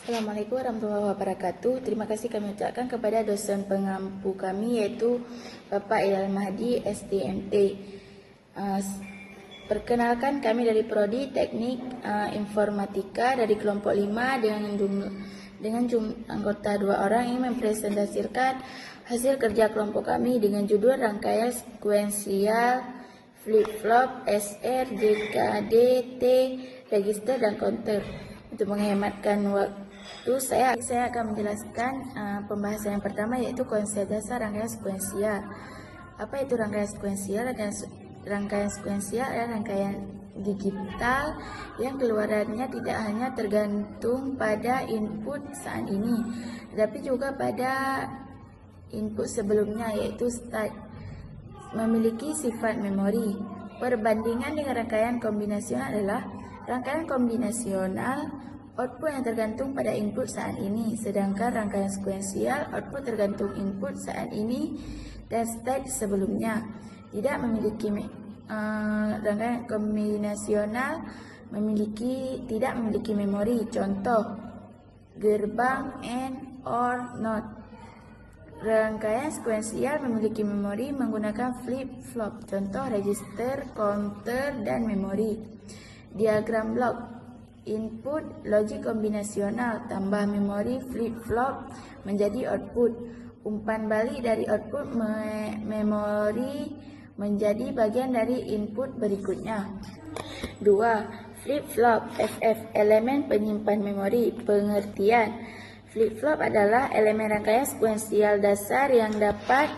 Assalamualaikum warahmatullahi wabarakatuh. Terima kasih kami ucapkan kepada dosen pengampu kami iaitu Bapak Ilham Mahdi SDMT. Perkenalkan, kami dari Prodi Teknik Informatika dari kelompok 5 dengan jumlah anggota 2 orang ini mempresentasikan hasil kerja kelompok kami dengan judul rangkaian sekuensial flip-flop SR, JK, DT, register dan counter. Untuk menghematkan waktu, saya akan menjelaskan pembahasan yang pertama yaitu konsep dasar rangkaian sekuensial. Apa itu rangkaian sekuensial? Rangkaian sekuensial adalah rangkaian digital yang keluarannya tidak hanya tergantung pada input saat ini, tetapi juga pada input sebelumnya yaitu start. Memiliki sifat memori. Perbandingan dengan rangkaian kombinasional adalah rangkaian kombinasional output yang tergantung pada input saat ini, sedangkan rangkaian sekuensial output tergantung input saat ini dan state sebelumnya. Tidak memiliki rangkaian kombinasional tidak memiliki memori. Contoh, gerbang and or not. Rangkaian sekuensial memiliki memori menggunakan flip-flop. Contoh, register, counter, dan memori. Diagram blok. Input logik kombinasional tambah memori flip-flop menjadi output. Umpan balik dari output memori menjadi bagian dari input berikutnya. 2. Flip-flop FF, elemen penyimpan memori. Pengertian: flip-flop adalah elemen rangkaian sekuensial dasar yang dapat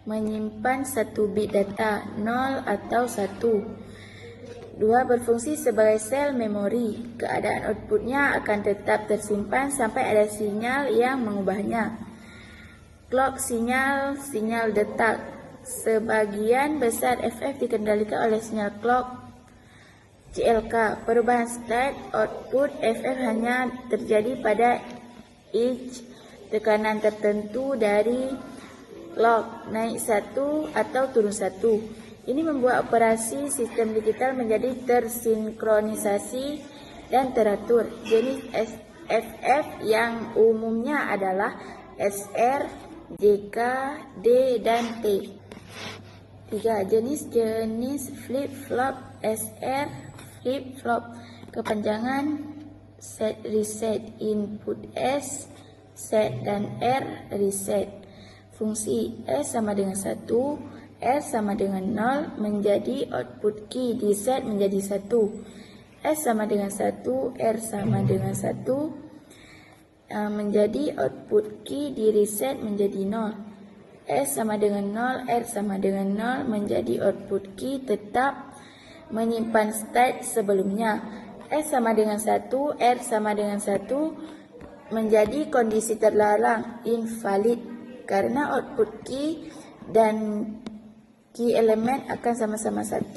menyimpan 1 bit data, 0 atau 1. 2. Berfungsi sebagai sel memori. Keadaan outputnya akan tetap tersimpan sampai ada sinyal yang mengubahnya. Clock sinyal detak. Sebagian besar FF dikendalikan oleh sinyal clock CLK. Perubahan start output FF hanya terjadi pada each tekanan tertentu dari clock, naik 1 atau turun 1. Ini membuat operasi sistem digital menjadi tersinkronisasi dan teratur. Jenis FF yang umumnya adalah SR, JK, D, dan T. 3. Jenis flip-flop SR flip-flop. Kepanjangan set reset, input S set dan R reset. Fungsi S sama dengan 1, R sama dengan 0 menjadi output key di set menjadi 1. S sama dengan 1, R sama dengan 1 menjadi output key di reset menjadi 0. S sama dengan 0, R sama dengan 0 menjadi output key tetap menyimpan state sebelumnya. S sama dengan 1, R sama dengan 1 menjadi kondisi terlarang invalid karena output key dan key elemen akan sama-sama 1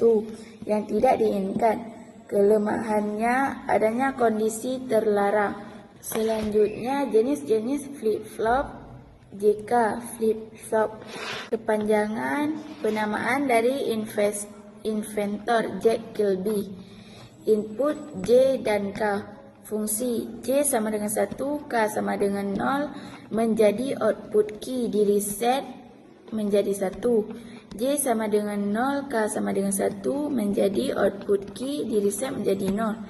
yang tidak diinginkan. Kelemahannya adanya kondisi terlarang. Selanjutnya, jenis-jenis flip-flop JK flip-flop. Kepanjangan penamaan dari inventor Jack Kilby. Input J dan K. Fungsi J sama dengan 1, K sama dengan 0 menjadi output key di reset menjadi 1. J sama dengan 0, K sama dengan 1 menjadi output key di reset menjadi 0.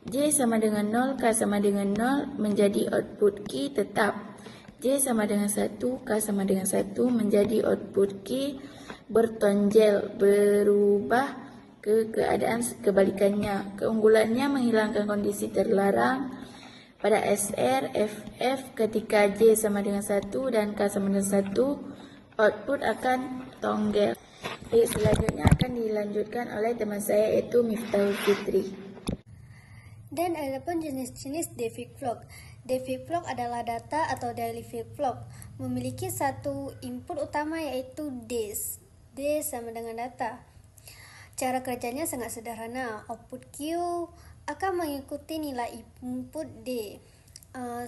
J sama dengan 0, K sama dengan 0 menjadi output key tetap. J sama dengan 1, K sama dengan 1 menjadi output key bertonjel, berubah ke keadaan kebalikannya. Keunggulannya menghilangkan kondisi terlarang pada SR, FF ketika J sama dengan 1 dan K sama dengan 1, output akan tonggel. Selanjutnya akan dilanjutkan oleh teman saya yaitu Miftahul Fitri. Dan ada pun jenis-jenis flip-flop. Flip-flop adalah data atau daily flip-flop, memiliki satu input utama yaitu D. D sama dengan data. Cara kerjanya sangat sederhana. Output Q akan mengikuti nilai input D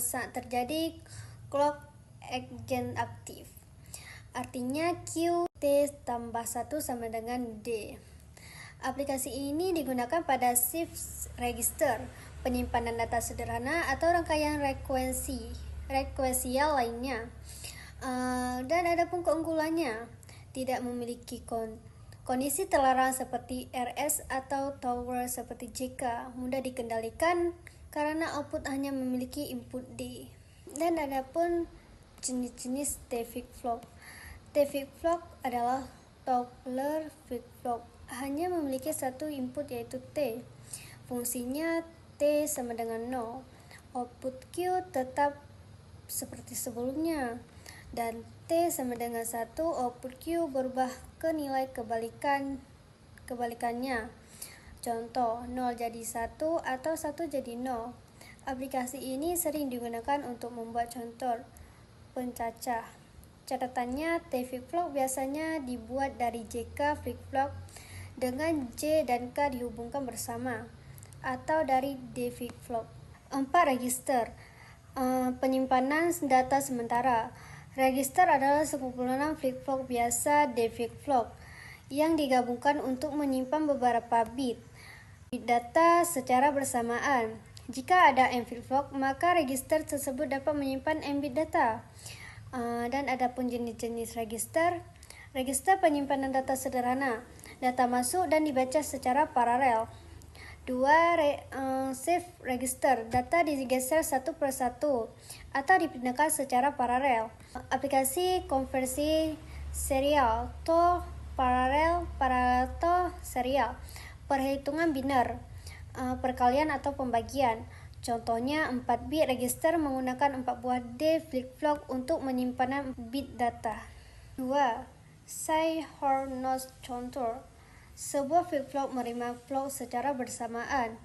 saat terjadi clock agent aktif. Artinya Q T tambah 1 sama dengan D. Aplikasi ini digunakan pada shift register penyimpanan data sederhana atau rangkaian rekuensial lainnya. Dan ada pun keunggulannya, tidak memiliki kondisi terlarang seperti RS atau tower seperti JK, mudah dikendalikan karena output hanya memiliki input D. Dan ada pun jenis-jenis DFIG flock. DFIG flock adalah Towler flip-flop, hanya memiliki satu input yaitu T. Fungsinya T sama dengan 0. Output Q tetap seperti sebelumnya, dan T sama dengan 1, output Q berubah ke nilai kebalikannya. Contoh, 0 jadi 1 atau 1 jadi 0. Aplikasi ini sering digunakan untuk membuat contoh pencacah. Catatannya, T flip-flop biasanya dibuat dari JK flip-flop dengan J dan K dihubungkan bersama, atau dari D flip-flop. 4. Register. Penyimpanan data sementara. Register adalah sekumpulan flip-flop biasa D flip-flop yang digabungkan untuk menyimpan beberapa bit data secara bersamaan. Jika ada M flip-flop, maka register tersebut dapat menyimpan M bit data. Dan ada pun jenis-jenis register. Register penyimpanan data sederhana. Data masuk dan dibaca secara paralel. 2. Shift register. Data digeser satu persatu atau dipindahkan secara paralel. Aplikasi konversi serial to paralel to serial. Perhitungan biner, perkalian atau pembagian. Contohnya 4 bit register menggunakan 4 buah D flip-flop untuk menyimpan bit data. 2. Synchronous control. Sebuah flip-flop menerima clock secara bersamaan,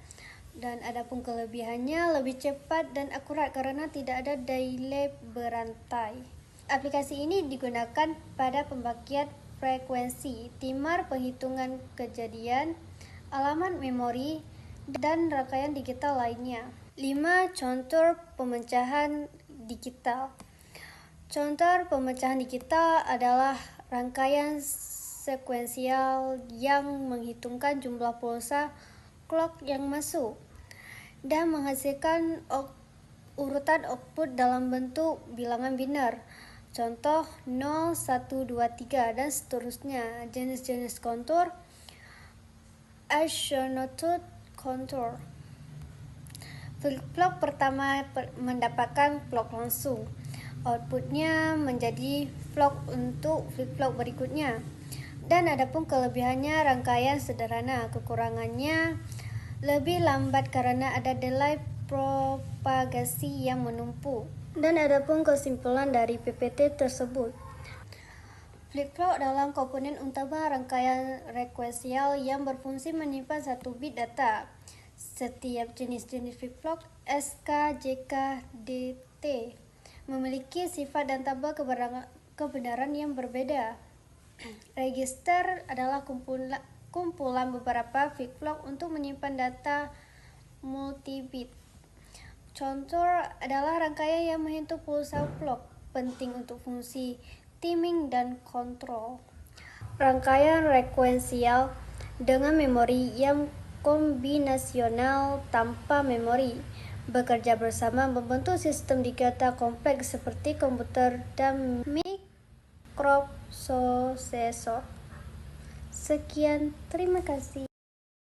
dan adapun kelebihannya lebih cepat dan akurat karena tidak ada delay berantai. Aplikasi ini digunakan pada pembagian frekuensi, timar penghitungan kejadian, alamat memori, dan rangkaian digital lainnya. 5. Contoh pemecahan digital. Contoh pemecahan digital adalah rangkaian sekuensial yang menghitungkan jumlah pulsa clock yang masuk dan menghasilkan urutan output dalam bentuk bilangan biner. Contoh 0, 1, 2, 3 dan seterusnya. Jenis-jenis kontur. Asynchronous control. Flip-flop pertama mendapatkan clock langsung. Outputnya menjadi clock untuk flip-flop berikutnya. Dan adapun kelebihannya rangkaian sederhana, kekurangannya lebih lambat karena ada delay propagasi yang menumpuk. Dan adapun kesimpulan dari PPT tersebut. Flip-flop adalah komponen utama rangkaian rekuensial yang berfungsi menyimpan satu bit data. Setiap jenis-jenis flip-flop SK, JK, DT memiliki sifat dan tabel kebenaran yang berbeda. Register adalah kumpulan beberapa flip-flop untuk menyimpan data multibit. Contoh adalah rangkaian yang menghitung pulsa clock, penting untuk fungsi timing dan kontrol. Rangkaian rekuensial dengan memori yang kombinasional tanpa memori bekerja bersama membentuk sistem digital kompleks seperti komputer dan mikroprosesor. Sekian, terima kasih.